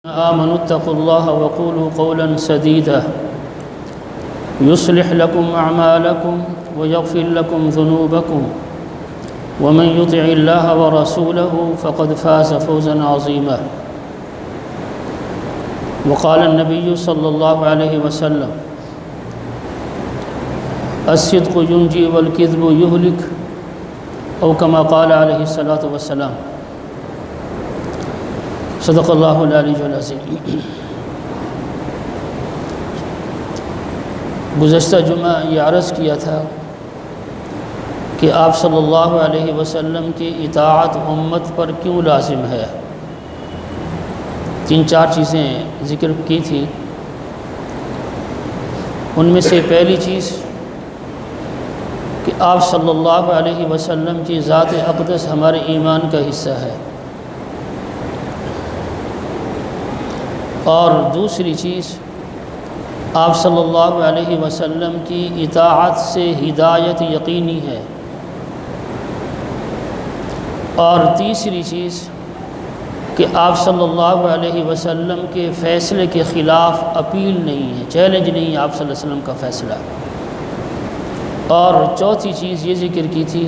آمنوا اتقوا الله وقولوا قولا سديدا يصلح لكم أعمالكم ويغفر لكم ذنوبكم ومن يطع الله ورسوله فقد فاز فوزا عظيما. وقال النبي صلى الله عليه وسلم: الصدق ينجي والكذب يهلك، أو كما قال عليه الصلاة والسلام. صدق اللہ العلی العظیم. گزشتہ جمعہ یہ عرض کیا تھا کہ آپ صلی اللہ علیہ وسلم کی اطاعت امت پر کیوں لازم ہے. 3-4 چیزیں ذکر کی تھی. ان میں سے پہلی چیز کہ آپ صلی اللہ علیہ وسلم کی ذات اقدس ہمارے ایمان کا حصہ ہے، اور دوسری چیز آپ صلی اللہ علیہ وسلم کی اطاعت سے ہدایت یقینی ہے، اور تیسری چیز کہ آپ صلی اللہ علیہ وسلم کے فیصلے کے خلاف اپیل نہیں ہے، چیلنج نہیں ہے آپ صلی اللہ علیہ وسلم کا فیصلہ. اور چوتھی چیز یہ ذکر کی تھی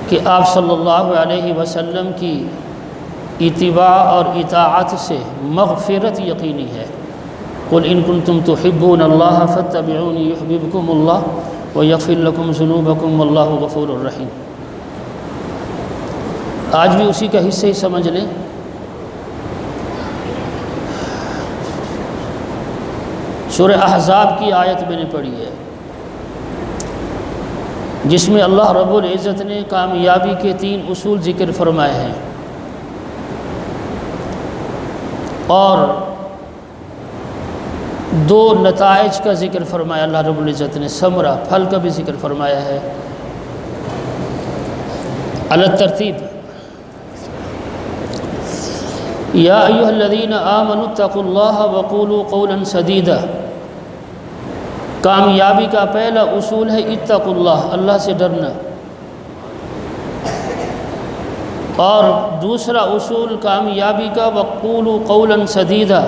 کہ آپ صلی اللہ علیہ وسلم کی اتباع اور اطاعت سے مغفرت یقینی ہے. قل ان کنتم تحبون اللہ فاتبعونی یحببکم اللہ ویغفر لکم ذنوبکم واللہ غفور الرحیم. آج بھی اسی کا حصہ ہی سمجھ لیں. سورہ احزاب کی آیت میں نے پڑھی ہے جس میں اللہ رب العزت نے کامیابی کے 3 اصول ذکر فرمائے ہیں، اور 2 نتائج کا ذکر فرمایا. اللہ رب العزت نے ثمرہ، پھل کا بھی ذکر فرمایا ہے. علی الترتیب: یا ایھا الذین آمنوا اتقوا اللہ وقولوا قولا سدیدا. کامیابی کا پہلا اصول ہے اتقوا اللہ، اللہ سے ڈرنا. اور دوسرا اصول کامیابی کا وقولوا قولا سدیدا،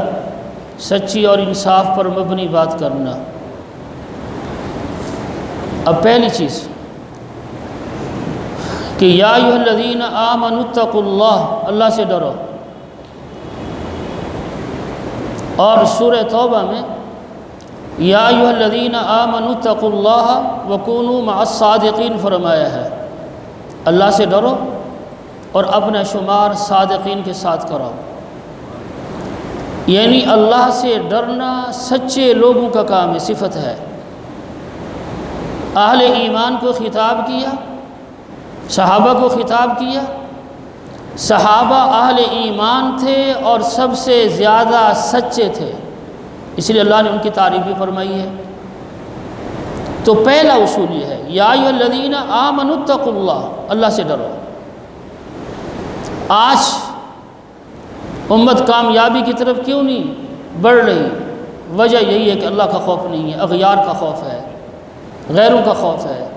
سچی اور انصاف پر مبنی بات کرنا. اب پہلی چیز کہ یا ایھا الذین آمنوا اتقوا اللہ، اللہ سے ڈرو. اور سورہ توبہ میں یا ایھا الذین آمنوا اتقوا اللہ وکونوا مع الصادقین فرمایا ہے. اللہ سے ڈرو اور اپنا شمار صادقین کے ساتھ کرو. یعنی اللہ سے ڈرنا سچے لوگوں کا کام ہے، صفت ہے. اہل ایمان کو خطاب کیا، صحابہ کو خطاب کیا. صحابہ اہل ایمان تھے اور سب سے زیادہ سچے تھے، اس لیے اللہ نے ان کی تعریف بھی فرمائی ہے. تو پہلا اصول یہ ہے یا ایھا الذین آمنوا اتقوا اللہ، اللہ سے ڈرو. آج امت کامیابی کی طرف کیوں نہیں بڑھ رہی؟ وجہ یہی ہے کہ اللہ کا خوف نہیں ہے، اغیار کا خوف ہے، غیروں کا خوف ہے.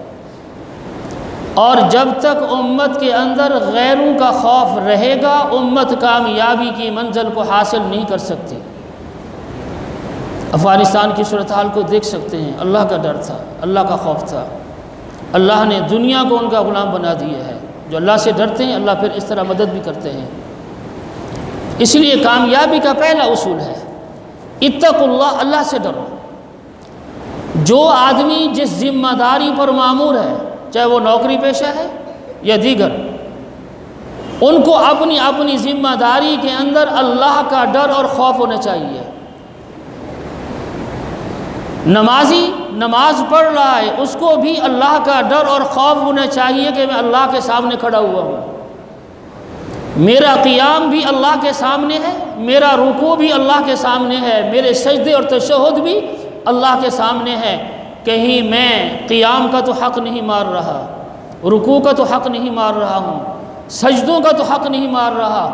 اور جب تک امت کے اندر غیروں کا خوف رہے گا، امت کامیابی کی منزل کو حاصل نہیں کر سکتی. افغانستان کی صورتحال کو دیکھ سکتے ہیں. اللہ کا ڈر تھا، اللہ کا خوف تھا. اللہ نے دنیا کو ان کا غلام بنا دیا ہے. جو اللہ سے ڈرتے ہیں اللہ پھر اس طرح مدد بھی کرتے ہیں. اس لیے کامیابی کا پہلا اصول ہے اتقوا اللہ، اللہ سے ڈرو. جو آدمی جس ذمہ داری پر مامور ہے، چاہے وہ نوکری پیشہ ہے یا دیگر، ان کو اپنی اپنی ذمہ داری کے اندر اللہ کا ڈر اور خوف ہونا چاہیے. نمازی نماز پڑھ رہا ہے، اس کو بھی اللہ کا ڈر اور خوف ہونا چاہیے کہ میں اللہ کے سامنے کھڑا ہوا ہوں، میرا قیام بھی اللہ کے سامنے ہے، میرا رکوع بھی اللہ کے سامنے ہے، میرے سجدے اور تشہد بھی اللہ کے سامنے ہے. کہیں میں قیام کا تو حق نہیں مار رہا، رکوع کا تو حق نہیں مار رہا ہوں، سجدوں کا تو حق نہیں مار رہا،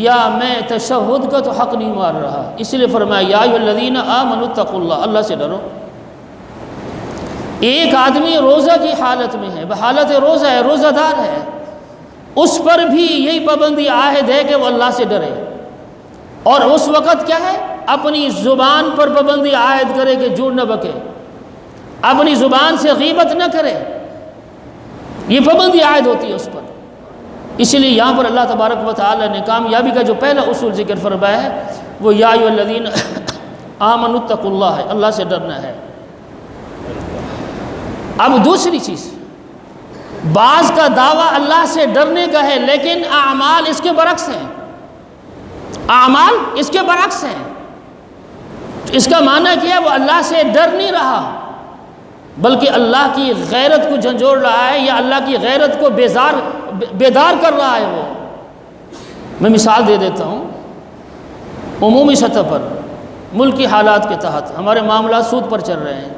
یا میں تشہد کا تو حق نہیں مار رہا. اس لیے فرمایا یا ایھا الذین آمنوا اتقوا اللہ، اللہ سے ڈرو. ایک آدمی روزہ کی حالت میں ہے، بحالت روزہ ہے، روزہ دار ہے، اس پر بھی یہی پابندی عائد ہے کہ وہ اللہ سے ڈرے اور اس وقت کیا ہے، اپنی زبان پر پابندی عائد کرے کہ جھوٹ نہ بکے، اپنی زبان سے غیبت نہ کرے، یہ پابندی عائد ہوتی ہے اس پر۔ اسی لیے یہاں پر اللہ تبارک و تعالی نے کامیابی کا جو پہلا اصول ذکر فرمایا ہے وہ یا ایھا الذین آمنوا اتقوا اللہ ہے، اللہ سے ڈرنا ہے۔ اب دوسری چیز، بعض کا دعویٰ اللہ سے ڈرنے کا ہے لیکن اعمال اس کے برعکس ہیں، اعمال اس کے برعکس ہیں۔ اس کا معنی کیا ہے، وہ اللہ سے ڈر نہیں رہا بلکہ اللہ کی غیرت کو جھنجھوڑ رہا ہے، یا اللہ کی غیرت کو بیدار کر رہا ہے۔ وہ میں مثال دے دیتا ہوں، عمومی سطح پر ملکی حالات کے تحت ہمارے معاملات سود پر چل رہے ہیں،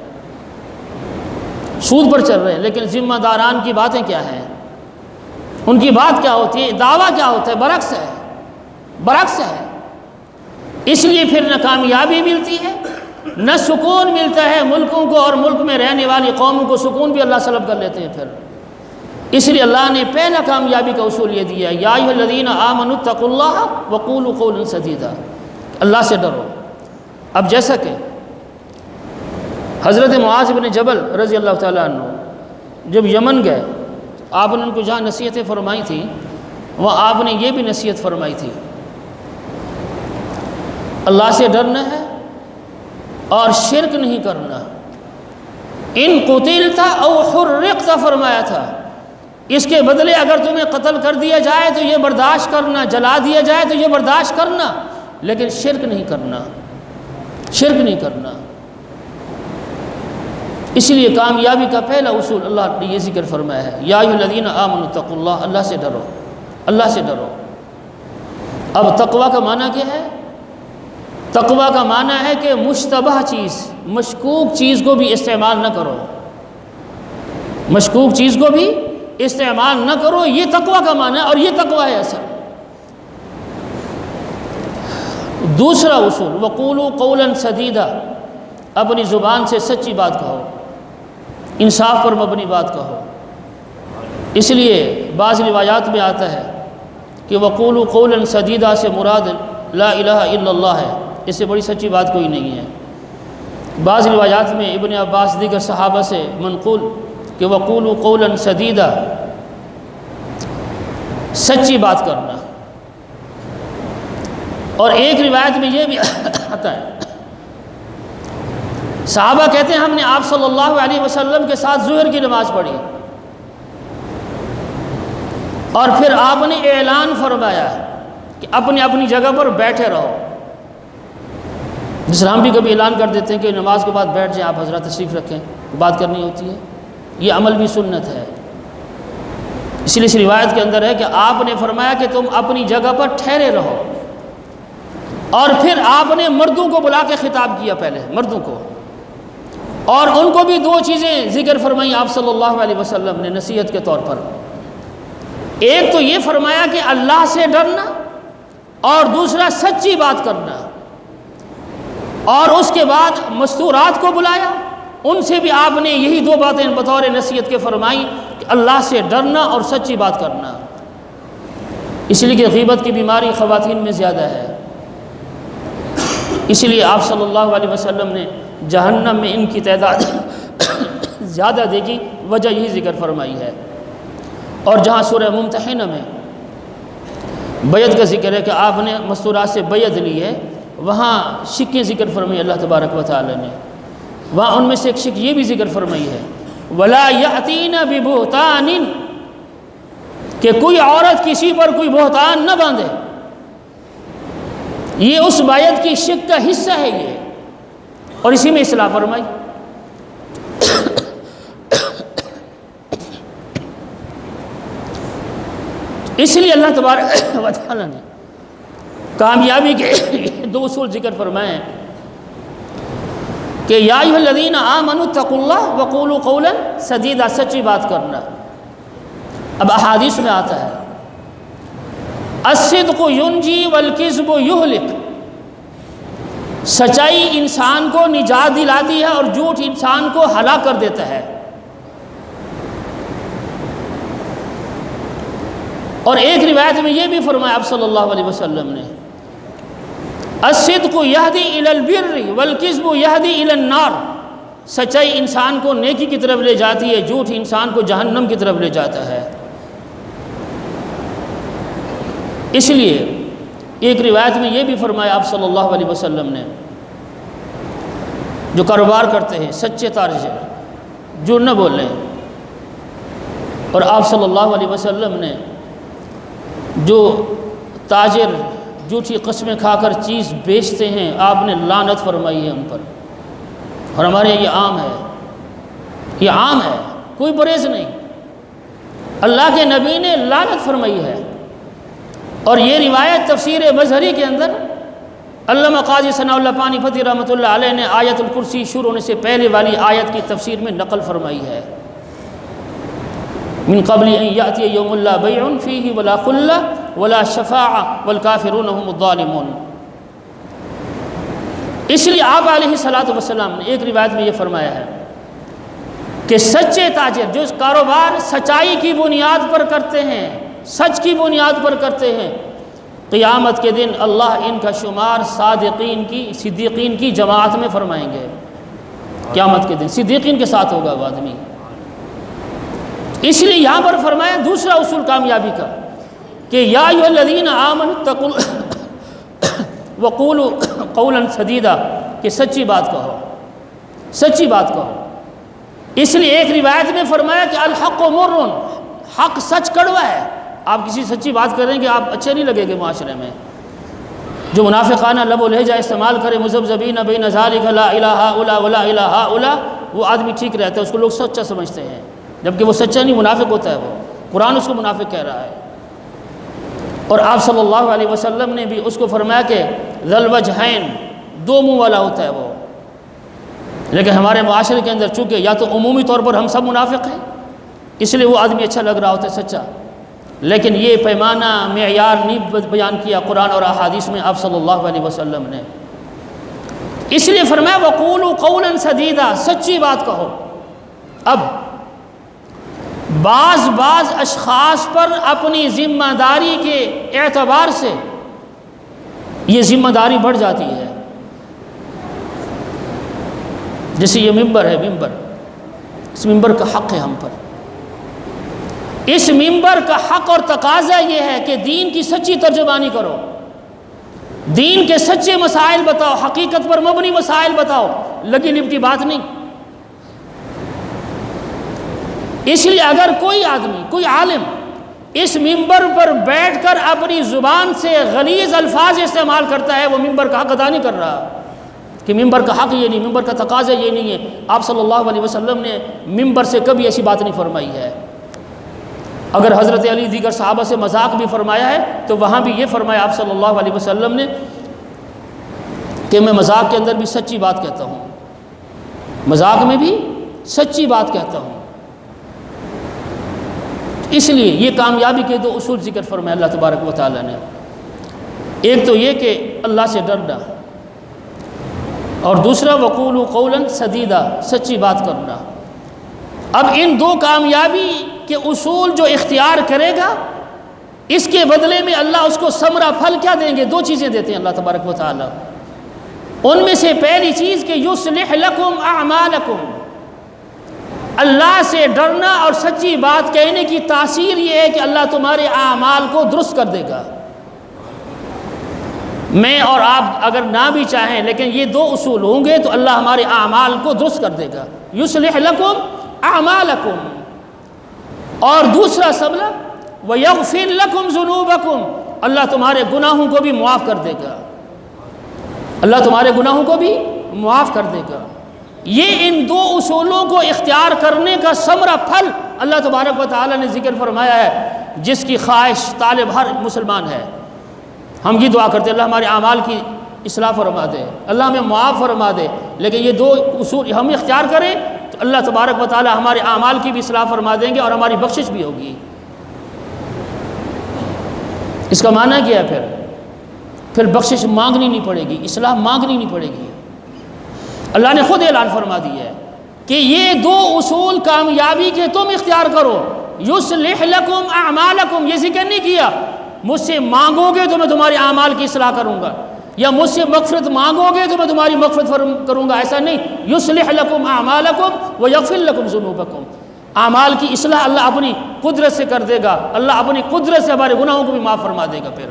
سود پر چل رہے ہیں، لیکن ذمہ داران کی باتیں کیا ہیں، ان کی بات کیا ہوتی ہے، دعویٰ کیا ہوتا ہے، برعکس ہے، برعکس ہے۔ اس لیے پھر نہ کامیابی ملتی ہے نہ سکون ملتا ہے ملکوں کو، اور ملک میں رہنے والی قوموں کو سکون بھی اللہ سلب کر لیتے ہیں۔ پھر اس لیے اللہ نے پہلا کامیابی کا اصول یہ دیا، یا ایھا الذین آمنوا اتقوا اللہ وقولوا قولا سدیدا، اللہ سے ڈرو۔ اب جیسا کہ حضرت معاذ بن جبل رضی اللہ تعالیٰ عنہ جب یمن گئے، آپ نے ان کو جہاں نصیحتیں فرمائی تھیں وہاں آپ نے یہ بھی نصیحت فرمائی تھی، اللہ سے ڈرنا ہے اور شرک نہیں کرنا۔ ان قتلت او حرقت فرمایا تھا، اس کے بدلے اگر تمہیں قتل کر دیا جائے تو یہ برداشت کرنا، جلا دیا جائے تو یہ برداشت کرنا، لیکن شرک نہیں کرنا، شرک نہیں کرنا۔ اس لیے کامیابی کا پہلا اصول اللہ نے یہ ذکر فرمایا ہے، یا ایھا الذین آمنوا اتقوا اللہ، اللہ سے ڈرو، اللہ سے ڈرو۔ اب تقوی کا معنی کیا ہے؟ تقوی کا معنی ہے کہ مشتبہ چیز، مشکوک چیز کو بھی استعمال نہ کرو، مشکوک چیز کو بھی استعمال نہ کرو، یہ تقوی کا معنی ہے، اور یہ تقوی ہے اصل۔ دوسرا اصول، وقولوا قولا سدیدا، اپنی زبان سے سچی بات کہو، انصاف پر مبنی بات کہو۔ اس لیے بعض روایات میں آتا ہے کہ وقولوا قولا سدیدا سے مراد لا الہ الا اللہ ہے، اس سے بڑی سچی بات کوئی نہیں ہے۔ بعض روایات میں ابن عباس دیگر صحابہ سے منقول کہ وقولوا قولا سدیدا، سچی بات کرنا۔ اور ایک روایت میں یہ بھی آتا ہے، صحابہ کہتے ہیں ہم نے آپ صلی اللہ علیہ وسلم کے ساتھ ظہر کی نماز پڑھی، اور پھر آپ نے اعلان فرمایا کہ اپنی اپنی جگہ پر بیٹھے رہو۔ جس طرح ہم بھی کبھی اعلان کر دیتے ہیں کہ نماز کے بعد بیٹھ جائیں، آپ حضرات تشریف رکھیں، بات کرنی ہوتی ہے، یہ عمل بھی سنت ہے۔ اس لیے اس روایت کے اندر ہے کہ آپ نے فرمایا کہ تم اپنی جگہ پر ٹھہرے رہو، اور پھر آپ نے مردوں کو بلا کے خطاب کیا، پہلے مردوں کو، اور ان کو بھی دو چیزیں ذکر فرمائی آپ صلی اللہ علیہ وسلم نے نصیحت کے طور پر۔ ایک تو یہ فرمایا کہ اللہ سے ڈرنا، اور دوسرا سچی بات کرنا، اور اس کے بعد مستورات کو بلایا، ان سے بھی آپ نے یہی دو باتیں بطور نصیحت کے فرمائی کہ اللہ سے ڈرنا اور سچی بات کرنا۔ اس لیے کہ غیبت کی بیماری خواتین میں زیادہ ہے، اس لیے آپ صلی اللہ علیہ وسلم نے جہنم میں ان کی تعداد زیادہ دیکھی، وجہ یہی ذکر فرمائی ہے۔ اور جہاں سورہ ممتحنہ میں بیعت کا ذکر ہے کہ آپ نے مستورات سے بیعت لی ہے، وہاں شکیں ذکر فرمائی اللہ تبارک و تعالی نے، وہاں ان میں سے ایک شک یہ بھی ذکر فرمائی ہے وَلَا يَأْتِينَ بِبُهْتَانٍ، کہ کوئی عورت کسی پر کوئی بہتان نہ باندھے۔ یہ اس بیعت کی شک کا حصہ ہے یہ، اور اسی میں اصلاح فرمائی۔ اس لیے اللہ تبارک و تعالی نے کامیابی کے دو اصول ذکر فرمائے ہیں کہ یا ایھا الذین آمنوا اتقوا اللہ وقولوا قولا سدیدا، سچی بات کرنا۔ اب احادیث میں آتا ہے الصدق ینجی والکذب یہلک، سچائی انسان کو نجات دلاتی ہے اور جھوٹ انسان کو ہلاک کر دیتا ہے۔ اور ایک روایت میں یہ بھی فرمایا آپ صلی اللہ علیہ وسلم نے الصدق یہدی الی البر والکذب یہدی الی النار، سچائی انسان کو نیکی کی طرف لے جاتی ہے، جھوٹ انسان کو جہنم کی طرف لے جاتا ہے۔ اس لیے ایک روایت میں یہ بھی فرمایا آپ صلی اللہ علیہ وسلم نے، جو کاروبار کرتے ہیں سچے تاجر جھوٹ نہ بولیں، اور آپ صلی اللہ علیہ وسلم نے جو تاجر جھوٹی قسمیں کھا کر چیز بیچتے ہیں آپ نے لعنت فرمائی ہے ان پر، اور ہمارے یہاں یہ عام ہے، یہ عام ہے، کوئی پرہیز نہیں، اللہ کے نبی نے لعنت فرمائی ہے۔ اور یہ روایت تفسیر مظہری کے اندر علامہ قاضی ثناء اللہ پانی پتی رحمۃ اللہ علیہ نے آیت الکرسی شروع ہونے سے پہلے والی آیت کی تفسیر میں نقل فرمائی ہے، من قبل ان یاتی یوم لا بیع فیہ ولا خلہ ولا شفاعہ والکافرون هم الظالمون۔ اس لیے آپ علیہ السلام نے ایک روایت میں یہ فرمایا ہے کہ سچے تاجر جو کاروبار سچائی کی بنیاد پر کرتے ہیں، سچ کی بنیاد پر کرتے ہیں، قیامت کے دن اللہ ان کا شمار صدیقین کی جماعت میں فرمائیں گے۔ قیامت کے دن صدیقین کے ساتھ ہوگا وہ آدمی۔ اس لیے یہاں پر فرمایا دوسرا اصول کامیابی کا کہ یا ایھا الذین آمنوا اتقوا وقولوا قولا سدیدا، کہ سچی بات کہو، سچی بات کہو۔ اس لیے ایک روایت میں فرمایا کہ الحق مر، حق سچ کڑوا ہے۔ آپ کسی سچی بات کریں گے آپ اچھے نہیں لگے گے معاشرے میں۔ جو منافقانہ لب و لہجہ استعمال کرے مذبذبین بین ذالک لا الہ الا ولا الہ الا، وہ آدمی ٹھیک رہتا ہے، اس کو لوگ سچا سمجھتے ہیں، جبکہ وہ سچا نہیں، منافق ہوتا ہے وہ، قرآن اس کو منافق کہہ رہا ہے۔ اور آپ صلی اللہ علیہ وسلم نے بھی اس کو فرمایا کہ ذی الوجہین، دو منہ والا ہوتا ہے وہ۔ لیکن ہمارے معاشرے کے اندر چونکہ یا تو عمومی طور پر ہم سب منافق ہیں، اس لیے وہ آدمی اچھا لگ رہا ہوتا ہے سچا، لیکن یہ پیمانہ معیار نہیں بیان کیا قرآن اور احادیث میں آپ صلی اللہ علیہ وسلم نے۔ اس لیے فرمایا وقولوا قولا سدیدا، سچی بات کہو۔ اب بعض اشخاص پر اپنی ذمہ داری کے اعتبار سے یہ ذمہ داری بڑھ جاتی ہے، جیسے یہ ممبر ہے، ممبر، اس ممبر کا حق ہے ہم پر، اس ممبر کا حق اور تقاضا یہ ہے کہ دین کی سچی ترجمانی کرو، دین کے سچے مسائل بتاؤ، حقیقت پر مبنی مسائل بتاؤ، لگی لپٹی بات نہیں۔ اس لیے اگر کوئی آدمی، کوئی عالم اس ممبر پر بیٹھ کر اپنی زبان سے غلیظ الفاظ استعمال کرتا ہے، وہ ممبر کا حق ادا نہیں کر رہا، کہ ممبر کا حق یہ نہیں، ممبر کا تقاضا یہ نہیں ہے۔ آپ صلی اللہ علیہ وسلم نے ممبر سے کبھی ایسی بات نہیں فرمائی ہے۔ اگر حضرت علی دیگر صحابہ سے مذاق بھی فرمایا ہے تو وہاں بھی یہ فرمایا آپ صلی اللہ علیہ وسلم نے کہ میں مذاق کے اندر بھی سچی بات کہتا ہوں، مذاق میں بھی سچی بات کہتا ہوں۔ اس لیے یہ کامیابی کے دو اصول ذکر فرمایا اللہ تبارک و تعالیٰ نے، ایک تو یہ کہ اللہ سے ڈرنا، اور دوسرا وقولوا قولا سدیدا، سچی بات کرنا۔ اب ان دو کامیابی کے اصول جو اختیار کرے گا، اس کے بدلے میں اللہ اس کو ثمرہ پھل کیا دیں گے؟ دو چیزیں دیتے ہیں اللہ تبارک و تعالیٰ۔ ان میں سے پہلی چیز کہ یصلح لکم اعمالکم، اللہ سے ڈرنا اور سچی بات کہنے کی تاثیر یہ ہے کہ اللہ تمہارے اعمال کو درست کر دے گا۔ میں اور آپ اگر نہ بھی چاہیں لیکن یہ دو اصول ہوں گے تو اللہ ہمارے اعمال کو درست کر دے گا۔ یصلح لکم اعمالکم، اور دوسرا سبب ویغفر لکم ذنوبکم، اللہ تمہارے گناہوں کو بھی معاف کر دے گا، اللہ تمہارے گناہوں کو بھی معاف کر دے گا۔ یہ ان دو اصولوں کو اختیار کرنے کا ثمرہ پھل اللہ تبارک و تعالیٰ نے ذکر فرمایا ہے، جس کی خواہش طالب ہر مسلمان ہے۔ ہم یہ دعا کرتے ہیں اللہ ہمارے اعمال کی اصلاح فرما دے، اللہ ہمیں معاف فرما دے، لیکن یہ دو اصول ہم اختیار کریں تو اللہ تبارک و تعالیٰ ہمارے اعمال کی بھی اصلاح فرما دیں گے اور ہماری بخشش بھی ہوگی۔ اس کا معنی کیا ہے؟ پھر بخشش مانگنی نہیں پڑے گی، اصلاح مانگنی نہیں پڑے گی۔ اللہ نے خود اعلان فرما دیا ہے کہ یہ دو اصول کامیابی کے تم اختیار کرو۔ یصلح لکم اعمالکم، یہ ذکر نہیں کیا مجھ سے مانگو گے تو میں تمہارے اعمال کی اصلاح کروں گا، یا مجھ سے مغفرت مانگو گے تو میں تمہاری مغفرت کروں گا، ایسا نہیں۔ یصلح لکم اعمالکم ویغفر لکم ذنوبکم، اعمال کی اصلاح اللہ اپنی قدرت سے کر دے گا، اللہ اپنی قدرت سے ہمارے گناہوں کو بھی معاف فرما دے گا پھر۔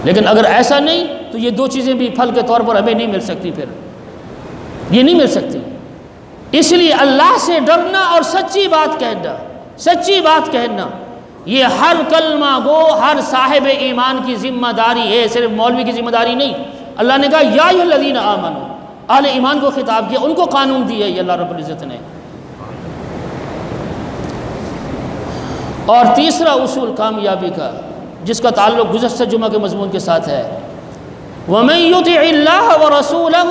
لیکن اگر ایسا نہیں تو یہ دو چیزیں بھی پھل کے طور پر ہمیں نہیں مل سکتی، پھر یہ نہیں مل سکتی۔ اس لیے اللہ سے ڈرنا اور سچی بات کہنا، سچی بات کہنا، یہ ہر کلمہ گو، ہر صاحب ایمان کی ذمہ داری ہے، صرف مولوی کی ذمہ داری نہیں۔ اللہ نے کہا یا ایھا الذین آمنوا، اہل ایمان کو خطاب کیا، ان کو قانون دیا ہے اللہ رب العزت نے۔ اور تیسرا اصول کامیابی کا، جس کا تعلق گزشتہ جمعہ کے مضمون کے ساتھ ہے، وَمَن يُطِعِ اللَّهَ وَرَسُولَهُ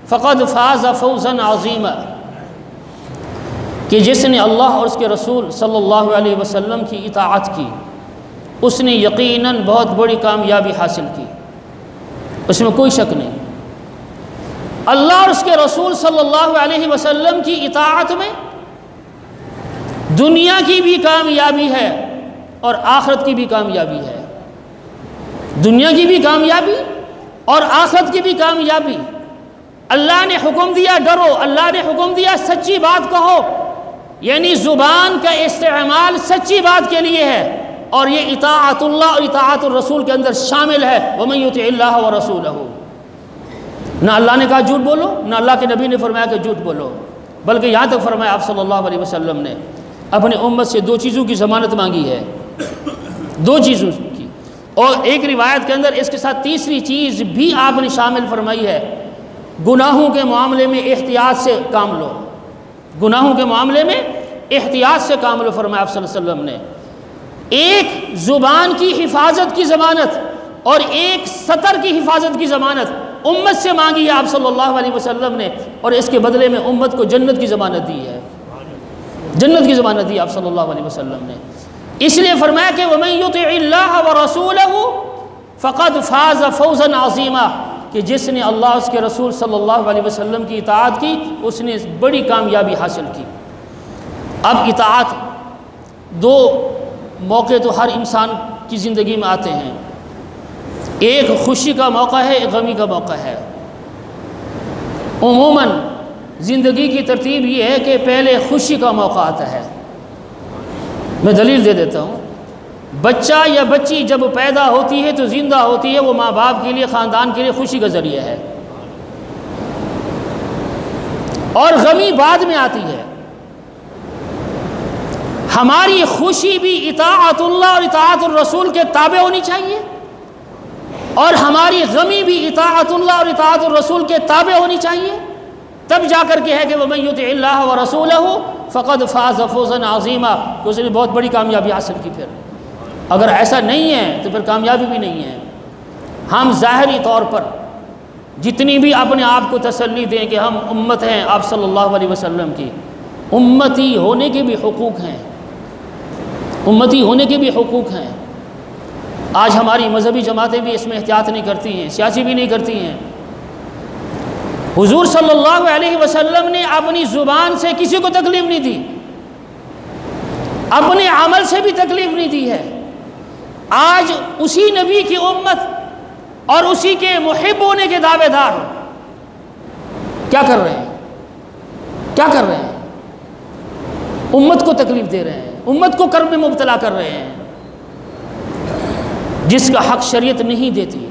فَقَدْ فَازَ فَوْزًا عَظِيمًا، کہ جس نے اللہ اور اس کے رسول صلی اللہ علیہ وسلم کی اطاعت کی، اس نے یقیناً بہت بڑی کامیابی حاصل کی، اس میں کوئی شک نہیں۔ اللہ اور اس کے رسول صلی اللہ علیہ وسلم کی اطاعت میں دنیا کی بھی کامیابی ہے اور آخرت کی بھی کامیابی ہے، دنیا کی بھی کامیابی اور آخرت کی بھی کامیابی۔ اللہ نے حکم دیا ڈرو، اللہ نے حکم دیا سچی بات کہو، یعنی زبان کا استعمال سچی بات کے لیے ہے، اور یہ اطاعت اللہ اور اطاعت الرسول کے اندر شامل ہے۔ وَمَن يُطِعِ اللَّهَ وَرَسُولَهُ، نہ اللہ نے کہا جھوٹ بولو، نہ اللہ کے نبی نے فرمایا کہ جھوٹ بولو، بلکہ یہاں تک فرمایا آپ صلی اللہ علیہ وسلم نے اپنی امت سے دو چیزوں کی ضمانت مانگی ہے، دو چیزوں کی، اور ایک روایت کے اندر اس کے ساتھ تیسری چیز بھی آپ نے شامل فرمائی ہے، گناہوں کے معاملے میں احتیاط سے کام لو، گناہوں کے معاملے میں احتیاط سے کام لو، فرمایا آپ صلی اللہ علیہ وسلم نے۔ ایک زبان کی حفاظت کی ضمانت اور ایک سطر کی حفاظت کی ضمانت امت سے مانگی ہے آپ صلی اللہ علیہ وسلم نے، اور اس کے بدلے میں امت کو جنت کی ضمانت دی ہے، جنت کی ضمانت دی آپ صلی اللہ علیہ وسلم نے۔ اس لیے فرمایا کہ وَمَن يُطِعِ اللَّهَ وَرَسُولَهُ فَقَدْ فَازَ فَوْزًا عَظِيمًا، کہ جس نے اللہ اس کے رسول صلی اللہ علیہ وسلم کی اطاعت کی، اس نے بڑی کامیابی حاصل کی۔ اب اطاعت، دو موقع تو ہر انسان کی زندگی میں آتے ہیں، ایک خوشی کا موقع ہے، ایک غمی کا موقع ہے۔ عموماً زندگی کی ترتیب یہ ہے کہ پہلے خوشی کا موقع آتا ہے۔ میں دلیل دے دیتا ہوں، بچہ یا بچی جب پیدا ہوتی ہے تو زندہ ہوتی ہے، وہ ماں باپ کے لیے، خاندان کے لیے خوشی کا ذریعہ ہے، اور غمی بعد میں آتی ہے۔ ہماری خوشی بھی اطاعت اللہ اور اطاعت الرسول کے تابع ہونی چاہیے، اور ہماری غمی بھی اطاعت اللہ اور اطاعت الرسول کے تابع ہونی چاہیے، تب جا کر کے ہے کہ وَمَن يُطِعِ اللَّهَ وَرَسُولَهُ فَقَدْ فَازَ فَوْزًا عَظِيمًا، کہ اس نے بہت بڑی کامیابی حاصل کی۔ پھر اگر ایسا نہیں ہے تو پھر کامیابی بھی نہیں ہے۔ ہم ظاہری طور پر جتنی بھی اپنے آپ کو تسلی دیں کہ ہم امت ہیں آپ صلی اللہ علیہ وسلم کی، امتی ہونے کے بھی حقوق ہیں، امتی ہونے کے بھی حقوق ہیں۔ آج ہماری مذہبی جماعتیں بھی اس میں احتیاط نہیں کرتی ہیں، سیاسی بھی نہیں کرتی ہیں۔ حضور صلی اللہ علیہ وسلم نے اپنی زبان سے کسی کو تکلیف نہیں دی، اپنے عمل سے بھی تکلیف نہیں دی ہے۔ آج اسی نبی کی امت اور اسی کے محب ہونے کے دعوے دار کیا کر رہے ہیں؟ کیا کر رہے ہیں؟ امت کو تکلیف دے رہے ہیں، امت کو کرب میں مبتلا کر رہے ہیں، جس کا حق شریعت نہیں دیتی،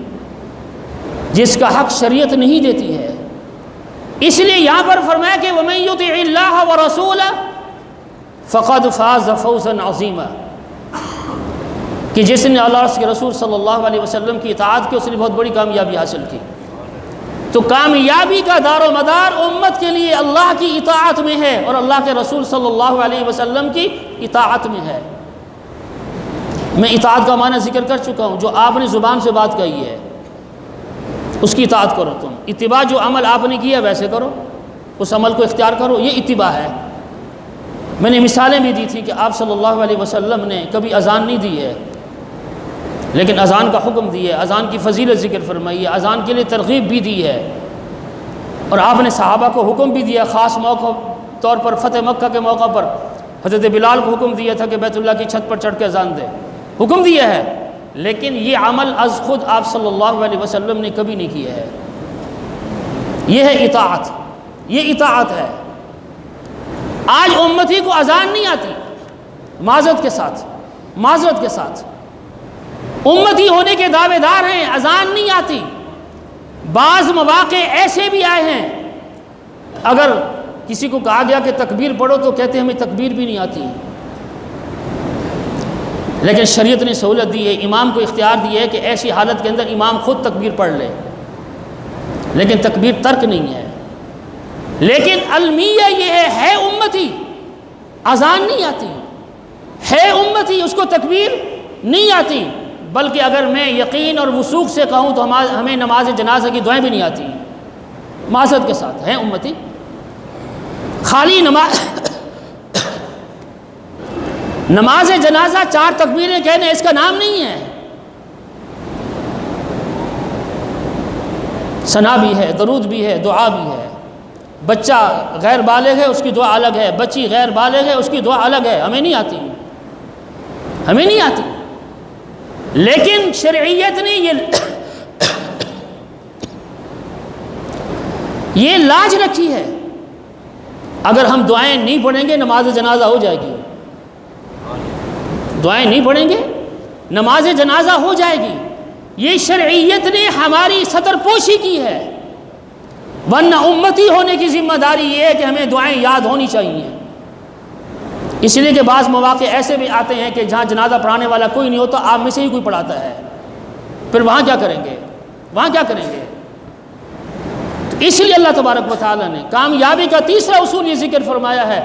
جس کا حق شریعت نہیں دیتی ہے۔ اس لیے یہاں پر فرمایا کہ وَمَن يُطِعِ اللَّهَ وَرَسُولَهُ فَقَدْ فَازَ فَوْزًا عَظِيمًا، کہ جس نے اللہ اس کے رسول صلی اللہ علیہ وسلم کی اطاعت کی، اس نے بہت بڑی کامیابی حاصل کی۔ تو کامیابی کا دار و مدار امت کے لیے اللہ کی اطاعت میں ہے اور اللہ کے رسول صلی اللہ علیہ وسلم کی اطاعت میں ہے۔ میں اطاعت کا معنی ذکر کر چکا ہوں، جو آپ نے زبان سے بات کہی ہے اس کی اطاعت کرو تم، اتباع جو عمل آپ نے کیا ویسے کرو، اس عمل کو اختیار کرو، یہ اتباع ہے۔ میں نے مثالیں بھی دی تھی کہ آپ صلی اللہ علیہ وسلم نے کبھی اذان نہیں دی ہے، لیکن اذان کا حکم دی ہے، اذان کی فضیلت ذکر فرمائی ہے، اذان کے لیے ترغیب بھی دی ہے، اور آپ نے صحابہ کو حکم بھی دیا، خاص موقع طور پر فتح مکہ کے موقع پر حضرت بلال کو حکم دیا تھا کہ بیت اللہ کی چھت پر چڑھ کے اذان دے، حکم دیا ہے۔ لیکن یہ عمل از خود آپ صلی اللہ علیہ وسلم نے کبھی نہیں کیا ہے۔ یہ ہے اطاعت، یہ اطاعت ہے۔ آج امتی کو اذان نہیں آتی، معذرت کے ساتھ امتی ہونے کے دعوے دار ہیں، اذان نہیں آتی۔ بعض مواقع ایسے بھی آئے ہیں، اگر کسی کو کہا گیا کہ تکبیر پڑھو تو کہتے ہیں ہمیں تکبیر بھی نہیں آتی۔ لیکن شریعت نے سہولت دی ہے، امام کو اختیار دی ہے کہ ایسی حالت کے اندر امام خود تکبیر پڑھ لے، لیکن تکبیر ترک نہیں ہے۔ لیکن المیہ یہ ہے امتی، اذان نہیں آتی، ہے امتی، اس کو تکبیر نہیں آتی، بلکہ اگر میں یقین اور وثوق سے کہوں تو ہمیں نماز جنازہ کی دعائیں بھی نہیں آتی، معذرت کے ساتھ ہے امتی۔ خالی نماز جنازہ 4 تکبیریں کہنے اس کا نام نہیں ہے، ثنا بھی ہے، درود بھی ہے، دعا بھی ہے۔ بچہ غیر بالغ ہے، اس کی دعا الگ ہے، بچی غیر بالغ ہے، اس کی دعا الگ ہے، ہمیں نہیں آتی۔ لیکن شرعیت نے یہ لاج رکھی ہے، اگر ہم دعائیں نہیں پڑھیں گے نماز جنازہ ہو جائے گی، دعائیں نہیں پڑھیں گے نماز جنازہ ہو جائے گی۔ یہ شرعیت نے ہماری سطر پوشی کی ہے، ورنہ امتی ہونے کی ذمہ داری یہ ہے کہ ہمیں دعائیں یاد ہونی چاہیے۔ اس لیے کہ بعض مواقع ایسے بھی آتے ہیں کہ جہاں جنازہ پڑھانے والا کوئی نہیں ہوتا، آپ میں سے ہی کوئی پڑھاتا ہے، پھر وہاں کیا کریں گے؟ تو اس لیے اللہ تبارک و تعالیٰ نے کامیابی کا تیسرا اصول یہ ذکر فرمایا ہے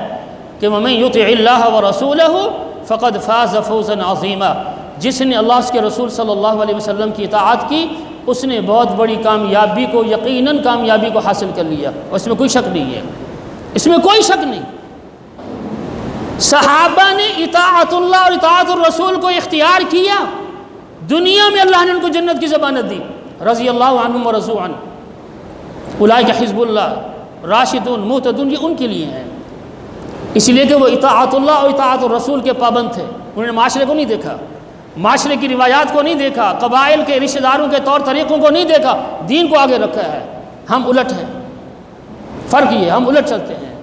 کہ وَمَن يُطِعِ اللَّهَ وَرَسُولَهُ فَقَدْ فَازَ فَوْزًا عَظِيمًا، جس نے اللہ اس کے رسول صلی اللہ علیہ وسلم کی اطاعت کی اس نے بہت بڑی کامیابی کو، یقیناً کامیابی کو حاصل کر لیا، اور اس میں کوئی شک نہیں ہے، اس میں کوئی شک نہیں۔ صحابہ نے اطاعت اللہ اور اطاعت الرسول کو اختیار کیا، دنیا میں اللہ نے ان کو جنت کی ضمانت دی، رضی اللہ عنہم ورضوا عنہ، اولئک حزب اللہ راشدون مہتدون، یہ ان کے لیے ہیں، اس لیے کہ وہ اطاعت اللہ اور اطاعت الرسول کے پابند تھے۔ انہوں نے معاشرے کو نہیں دیکھا، معاشرے کی روایات کو نہیں دیکھا، قبائل کے رشتہ داروں کے طور طریقوں کو نہیں دیکھا، دین کو آگے رکھا ہے۔ ہم الٹ ہیں، فرق یہ ہے، ہم الٹ چلتے ہیں،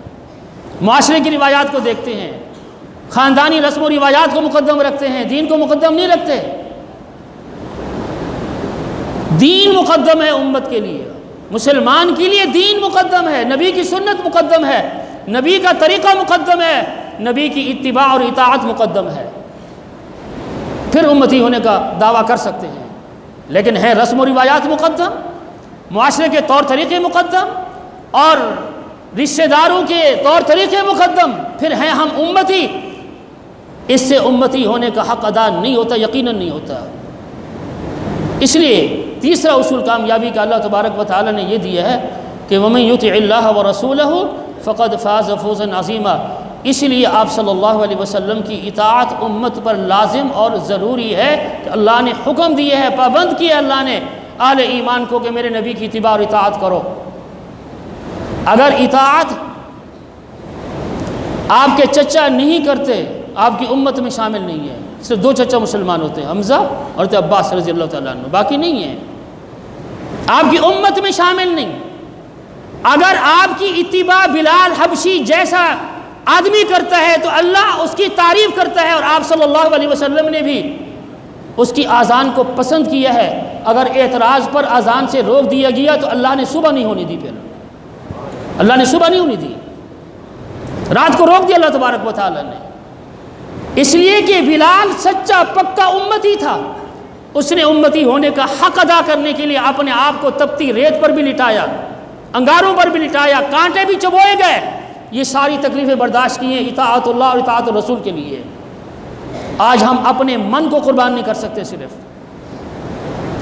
معاشرے کی روایات کو دیکھتے ہیں، خاندانی رسم و روایات کو مقدم رکھتے ہیں، دین کو مقدم نہیں رکھتے۔ دین مقدم ہے امت کے لیے، مسلمان کے لیے دین مقدم ہے، نبی کی سنت مقدم ہے، نبی کا طریقہ مقدم ہے، نبی کی اتباع اور اطاعت مقدم ہے، پھر امتی ہونے کا دعویٰ کر سکتے ہیں۔ لیکن ہے رسم و روایات مقدم، معاشرے کے طور طریقے مقدم، اور رشتہ داروں کے طور طریقے مقدم، پھر ہیں ہم امتی، اس سے امتی ہونے کا حق ادا نہیں ہوتا، یقیناً نہیں ہوتا۔ اس لیے تیسرا اصول کامیابی کا اللہ تبارک و تعالیٰ نے یہ دیا ہے کہ وَمَن يُطِعِ اللَّهَ وَرَسُولَهُ فَقَدْ فَازَ فَوْزًا عَظِيمًا، اس لیے آپ صلی اللہ علیہ وسلم کی اطاعت امت پر لازم اور ضروری ہے کہ اللہ نے حکم دیا ہے، پابند کیا ہے اللہ نے اہل ایمان کو کہ میرے نبی کی اتباع اور اطاعت کرو۔ اگر اطاعت آپ کے چچا نہیں کرتے، آپ کی امت میں شامل نہیں ہے، صرف 2 چچا مسلمان ہوتے ہیں، حمزہ اور عباس رضی اللہ تعالیٰ عنہ، باقی نہیں ہیں، آپ کی امت میں شامل نہیں۔ اگر آپ کی اتباع بلال حبشی جیسا آدمی کرتا ہے تو اللہ اس کی تعریف کرتا ہے، اور آپ صلی اللہ علیہ وسلم نے بھی اس کی اذان کو پسند کیا ہے۔ اگر اعتراض پر اذان سے روک دیا گیا تو اللہ نے صبح نہیں ہونے دی، پھر اللہ نے صبح نہیں ہونے دی، رات کو روک دیا اللہ تبارک و تعالیٰ نے، اس لیے کہ بلال سچا پکا امتی تھا، اس نے امتی ہونے کا حق ادا کرنے کے لیے اپنے آپ کو تپتی ریت پر بھی لٹایا، انگاروں پر بھی لٹایا، کانٹے بھی چبوئے گئے، یہ ساری تکلیفیں برداشت کی ہیں اطاعت اللہ اور اطاعت الرسول کے لیے۔ آج ہم اپنے من کو قربان نہیں کر سکتے، صرف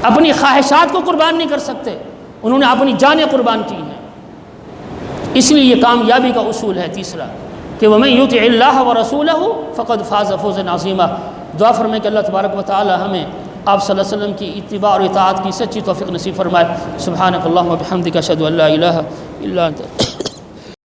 اپنی خواہشات کو قربان نہیں کر سکتے، انہوں نے اپنی جانیں قربان کی ہیں۔ اس لیے یہ کامیابی کا اصول ہے تیسرا کہ وَمَن يُطِعِ اللَّهَ وَرَسُولَهُ فَقَدْ فَازَ فَوْزًا عَظِيمًا۔ دعا فرمائیں کہ اللہ تبارک و تعالی ہمیں آپ صلی اللہ علیہ وسلم کی اتباع اور اطاعت کی سچی توفیق نصیب فرمائے۔ سبحانک اللہم و بحمدک اشہد ان لا الہ الا انت